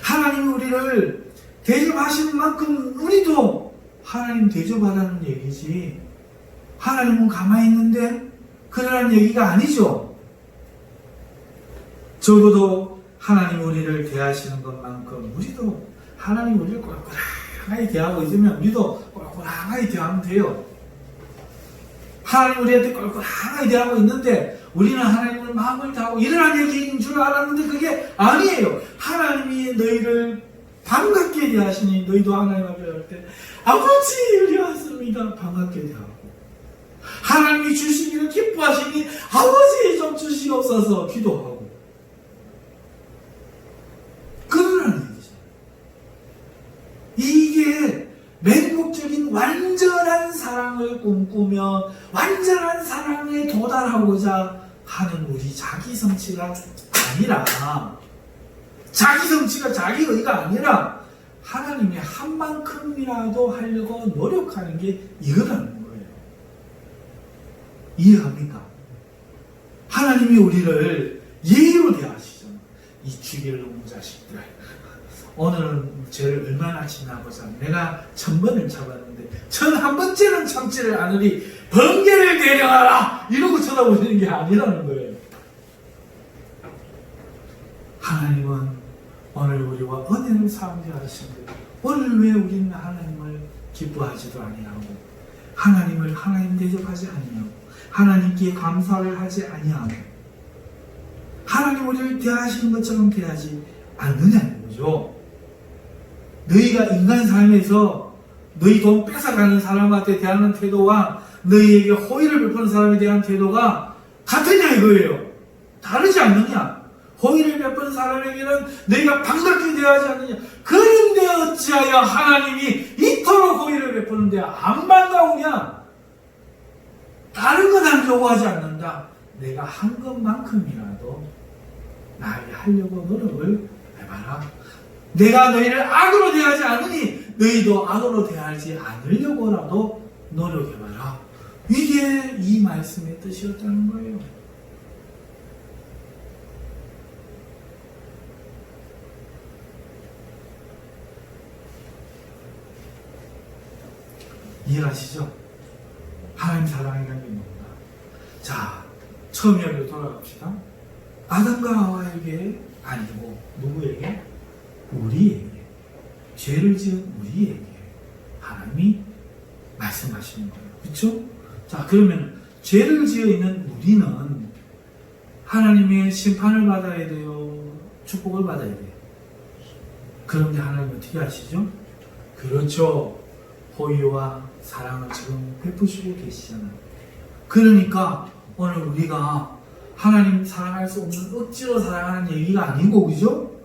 하나님이 우리를 대접하시는 만큼 우리도 하나님 대접하라는 얘기지, 하나님은 가만히 있는데 그러라는 얘기가 아니죠. 적어도 하나님 우리를 대하시는 것만큼 우리도 하나님 우리를 꼴꼴하게 대하고 있으면 우리도 꼴꼴하게 대하면 돼요. 하나님 우리한테 꼴꼴하게 대하고 있는데 우리는 하나님을 마음을 다하고 이러한 얘기인 줄 알았는데 그게 아니에요. 하나님이 너희를 반갑게 대하시니 너희도 하나님 앞에 갈 때 아버지 우리 왔습니다 반갑게 대하고, 하나님이 주시기를 기뻐하시니 아버지 좀 주시옵소서 기도하고 그러라는 얘기죠. 이게 맹목적인 완전한 사랑을 꿈꾸며 완전한 사랑에 도달하고자 하는 우리 자기 성취가 아니라, 자기 성취가 자기 의가 아니라 하나님의 한 만큼이라도 하려고 노력하는 게 이거라는 거예요. 이해합니까? 하나님이 우리를 예의로 대하시잖아. 이 주기를 놓은 자식들, 오늘은 죄를 얼마나 지나고자 내가 1000번을 잡았는데 1001번째는 참지를 않으리 번개를 내려가라 이러고 쳐다보시는 게 아니라는 거예요. 하나님은 오늘 우리와 은혜를 사용하게 하시는데 오늘 왜 우리는 하나님을 기뻐하지도 아니하고 하나님을 하나님 대접하지 아니하고 하나님께 감사를 하지 아니하고 하나님 우리를 대하시는 것처럼 대하지 않느냐는 거죠. 너희가 인간 삶에서 너희 돈 뺏어가는 사람한테 대하는 태도와 너희에게 호의를 베푸는 사람에 대한 태도가 같으냐 이거예요. 다르지 않느냐. 호의를 베푸는 사람에게는 너희가 반갑게 대하지 않느냐. 그런데 어찌하여 하나님이 이토록 호의를 베푸는데 안 반가우냐. 다른 건 안 요구하지 않는다. 내가 한 것만큼이라도 나에게 하려고 노력을 해봐라. 내가 너희를 악으로 대하지 않으니 너희도 악으로 대하지 않으려고라도 노력해봐라. 이게 이 말씀의 뜻이었다는 거예요. 이해하시죠? 하나님 사랑이라는 게 뭔가. 자, 처음 이야기로 돌아갑시다. 아담과 하와에게 아니고 누구에게? 우리에게. 죄를 지은 우리에게 하나님이 말씀하시는 거예요. 그렇죠? 자, 그러면 죄를 지어 있는 우리는 하나님의 심판을 받아야 돼요? 축복을 받아야 돼요? 그런데 하나님 어떻게 하시죠? 그렇죠. 호의와 사랑을 지금 베푸시고 계시잖아요. 그러니까 오늘 우리가 하나님 사랑할 수 없는 억지로 사랑하는 얘기가 아니고, 그죠?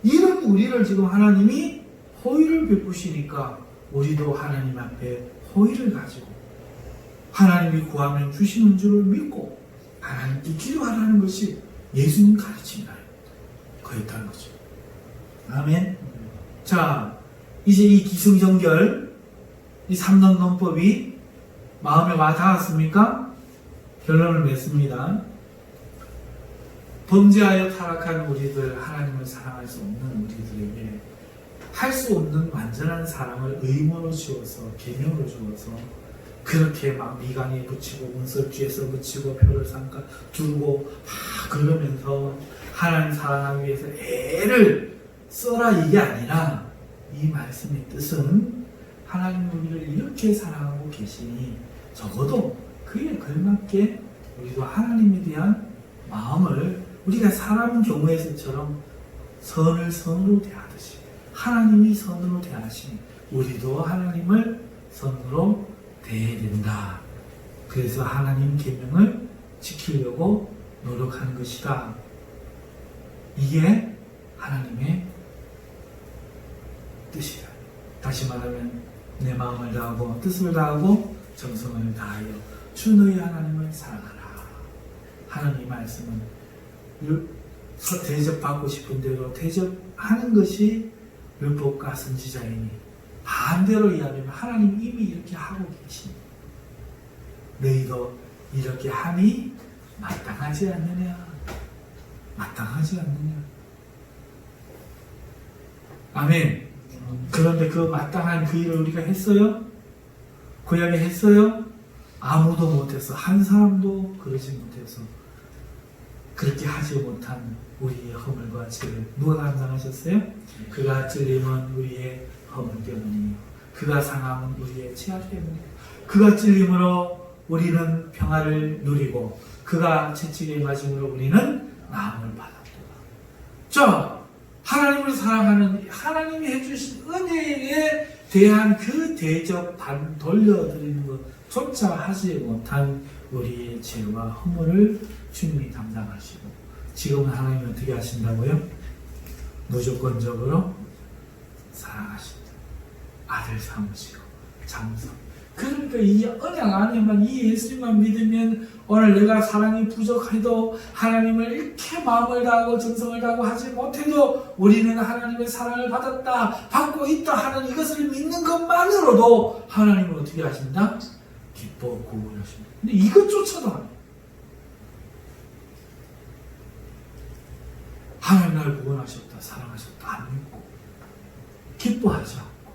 이런 우리를 지금 하나님이 호의를 베푸시니까 우리도 하나님 앞에 호의를 가지고 하나님이 구하면 주시는 줄을 믿고 하나님께 기도하라는 것이 예수님 가르침이다. 그랬다는 거죠. 아멘. 자, 이제 이 기승전결, 이 3론 논법이 마음에 와 닿았습니까? 결론을 맺습니다. 범죄하여 타락한 우리들, 하나님을 사랑할 수 없는 우리들에게 할 수 없는 완전한 사랑을 의무로 주어서, 계명으로 주어서 그렇게 막 미간에 붙이고 문설주에서 붙이고 표를 삼가 두고 그러면서 하나님 사랑하기 위해서 애를 써라, 이게 아니라 이 말씀의 뜻은 하나님 우리를 이렇게 사랑하고 계시니 적어도 그에 걸맞게 우리도 하나님에 대한 마음을, 우리가 사람 경우에서처럼 선을 선으로 대하듯이 하나님이 선으로 대하시니 우리도 하나님을 선으로 대해야 된다. 그래서 하나님 계명을 지키려고 노력하는 것이다. 이게 하나님의 뜻이다. 다시 말하면 내 마음을 다하고 뜻을 다하고 정성을 다하여 주 너희 하나님을 사랑하라. 하나님 말씀은 대접받고 싶은 대로 대접하는 것이 율법과 선지자이니, 반대로 이야기하면 하나님 이미 이렇게 하고 계십니다. 너희도 이렇게 함이 마땅하지 않느냐? 마땅하지 않느냐? 아멘. 그런데 그 마땅한 그 일을 우리가 했어요? 고향에 했어요? 아무도 못해서, 한 사람도 그러지 못해서, 그렇게 하지 못한 우리의 허물과 죄를 누가 감당하셨어요? 그가 찔림은 우리의 허물 때문이요, 그가 상함은 우리의 죄악 때문이요, 그가 찔림으로 우리는 평화를 누리고 그가 채찍에 맞음으로 우리는 나음을 받았도다. 자, 하나님을 사랑하는 하나님이 해주신 은혜에 대한 그 대접 돌려드리는 것조차 하지 못한 우리의 죄와 허물을 주님이 담당하시고, 지금은 하나님이 어떻게 하신다고요? 무조건적으로 사랑하신다. 아들 삼으시고 장성. 그러니까 이 언약 안에만, 이 예수님만 믿으면 오늘 내가 사랑이 부족해도, 하나님을 이렇게 마음을 다하고 정성을 다하고 하지 못해도 우리는 하나님의 사랑을 받았다, 받고 있다 하는 이것을 믿는 것만으로도 하나님은 어떻게 하신다? 기뻐 구원하신다. 근데 이것조차도 안 해요. 하나님 날 구원하셨다, 사랑하셨다 안 믿고, 기뻐하지 않고,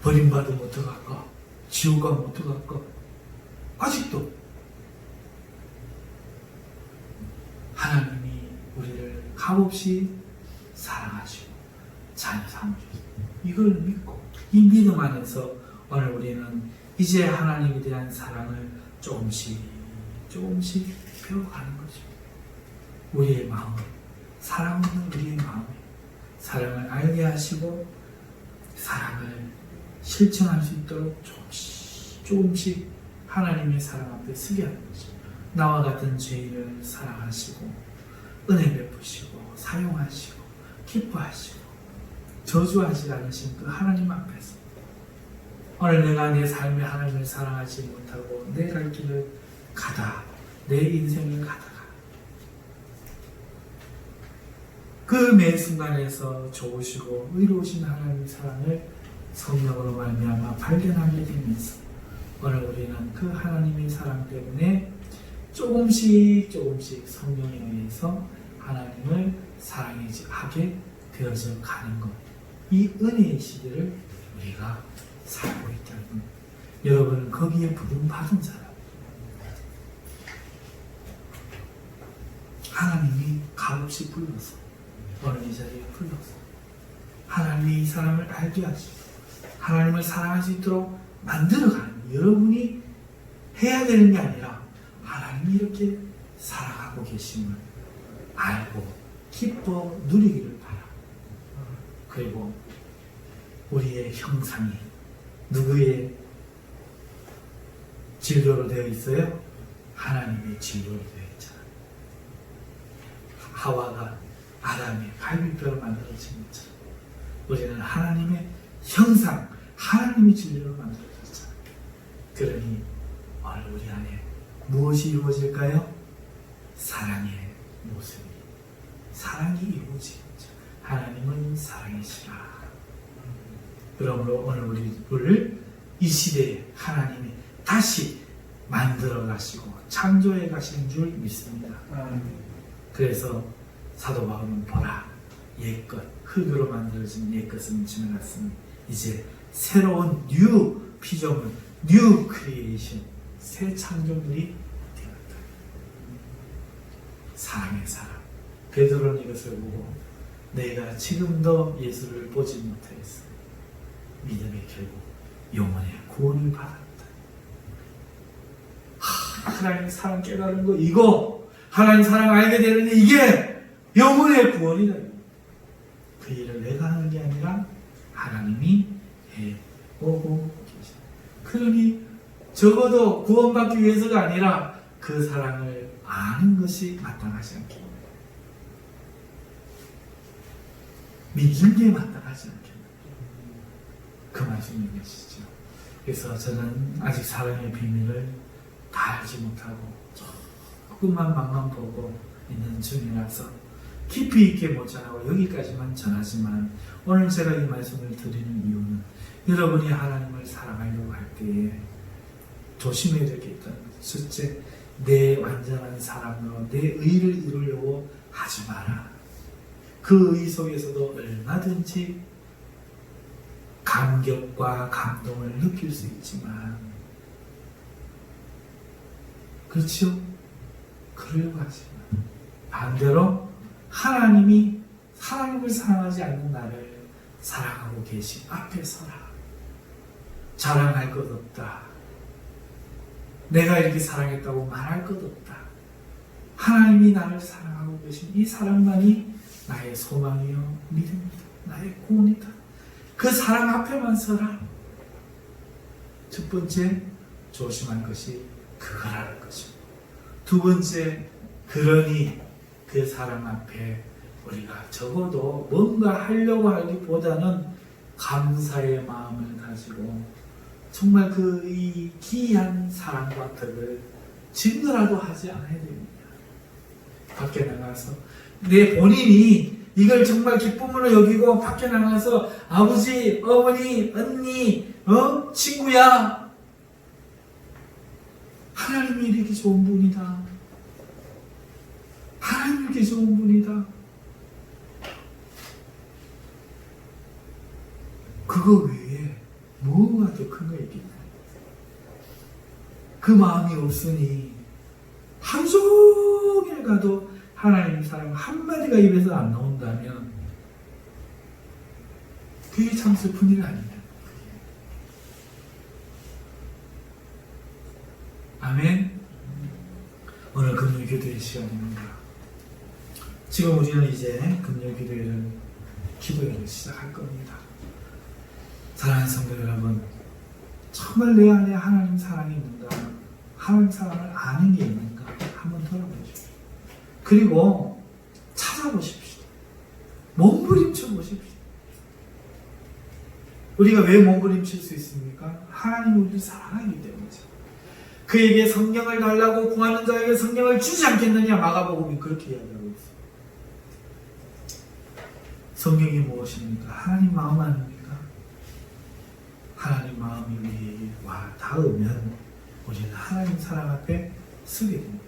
버림받으면 어떡할까? 지옥 가면 어떡할까? 아직도 하나님이 우리를 값없이 사랑하시고 자녀 삼으셨습니다. 이걸 믿고, 이 믿음 안에서 오늘 우리는 이제 하나님에 대한 사랑을 조금씩 배워가는 거죠. 우리의 마음, 사랑 없는 우리의 마음에 사랑을 알게 하시고 사랑을 실천할 수 있도록 조금씩 하나님의 사랑 앞에 서게 하는 거죠. 나와 같은 죄인을 사랑하시고 은혜 베푸시고 사용하시고 기뻐하시고 저주하지 않으신 그 하나님 앞에서 오늘 내가 내 삶에 하나님을 사랑하지 못하고 내 갈 길을 가다, 내 인생을 가다가 그 매 순간에서 좋으시고 의로우신 하나님의 사랑을 성령으로 말미암아 발견하게 되면서 오늘 우리는 그 하나님의 사랑 때문에 조금씩 성령에 의해서 하나님을 사랑하게 되어져 가는 것, 이 은혜의 시대를 우리가 살고 있다는 것. 여러분은 거기에 부름받은 사람, 하나님이 값없이 불러서 오늘 이 자리에 불러서 하나님이 이 사람을 알게 하시고 하나님을 사랑할 수 있도록 만들어가는 여러분이 해야 되는 게 아니라 하나님이 이렇게 사랑하고 계심을 알고 기뻐 누리기를 바랍니다. 그리고 우리의 형상이 누구의 진료로 되어 있어요? 하나님의 진료로 되어 있잖아요. 하와가 아담의 갈비뼈로 만들어진 것처럼 우리는 하나님의 형상, 하나님의 진료로 만들어졌잖아요. 그러니 오늘 우리 안에 무엇이 이루어질까요? 사랑의 모습이, 사랑이 이루어지죠. 하나님은 사랑이시라. 그러므로 오늘 우리를 이 시대에 하나님이 다시 만들어 가시고 창조해 가시는 줄 믿습니다. 그래서 사도 바울은 보라, 옛것, 흙으로 만들어진 옛것은 지나갔으니 이제 새로운 뉴 피조물, 뉴 크리에이션, 새 창조물이 되었다. 사랑의 사람. 베드로는 이것을 보고 내가 지금도 예수를 보지 못하였으니 믿음의 결국 영혼의 구원을 받았다. 하나님 사랑 깨달은 거 이거, 하나님 사랑 알게 되는 이게 영혼의 구원이다. 그 일을 내가 하는 게 아니라 하나님이 해오고 계시다. 그러니 적어도 구원받기 위해서가 아니라 그 사랑을 아는 것이 마땅하지 않겠나. 믿는 게 마땅하지 않겠나. 그 말씀인 것이죠. 그래서 저는 아직 사랑의 비밀을 다 알지 못하고 조금만 맛만 보고 있는 중이라서 깊이 있게 못 전하고 여기까지만 전하지만 오늘 제가 이 말씀을 드리는 이유는 여러분이 하나님을 사랑하려고 할 때에 조심해야 될 게 있다는 거죠. 첫째, 내 완전한 사랑으로 내 의를 이루려고 하지 마라. 그 의 속에서도 얼마든지 감격과 감동을 느낄 수 있지만 그렇죠? 그러려고 하지 마. 반대로 하나님이 하나님을 사랑하지 않는 나를 사랑하고 계신 앞에 서라. 자랑할 것 없다. 내가 이렇게 사랑했다고 말할 것 없다. 하나님이 나를 사랑하고 계신 이 사랑만이 나의 소망이요 믿음이다. 나의 구원이다. 그 사랑 앞에만 서라. 첫 번째, 조심할 것이 그거라는 것이고, 두 번째, 그러니 그 사랑 앞에 우리가 적어도 뭔가 하려고 하기보다는 감사의 마음을 가지고 정말 그 이 기이한 사랑과 덕을 증거라도 하지 않아야 됩니다. 밖에 나가서 내 본인이 이걸 정말 기쁨으로 여기고 밖에 나가서 아버지, 어머니, 언니, 친구야, 하나님이 이렇게 좋은 분이다. 하나님이 이렇게 좋은 분이다. 그거 외에 뭐가 더 큰 거 있겠냐. 그 마음이 없으니 하루 종일 가도 하나님 사랑 한마디가 입에서 안 나온다면 그게 참 슬픈 일 아니냐. 아멘. 오늘 금요 기도의 시간입니다. 지금 우리는 이제 금요 기도회를 기도회를 시작할 겁니다. 사랑하는 성도 여러분, 정말 내 안에 하나님 사랑이 있는가, 하나님 사랑을 아는 게 있는가 한번 돌아보십시오. 그리고 찾아보십시오. 몸부림쳐 보십시오. 우리가 왜 몸부림칠 수 있습니까? 하나님이 우리를 사랑하기 때문이죠. 그에게 성령을 달라고 구하는 자에게 성령을 주지 않겠느냐, 마가복음이 그렇게 이야기하고 있어요. 성령이 무엇입니까? 하나님 마음 아닙니까? 하나님 마음이 우리에게 와 닿으면 우리는 하나님 사랑 앞에 서게 됩니다.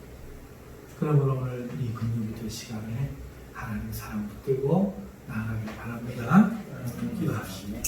그러므로 오늘 이 금요일 시간에 하나님 사랑 붙들고 나아가길 바랍니다. 기도합시다.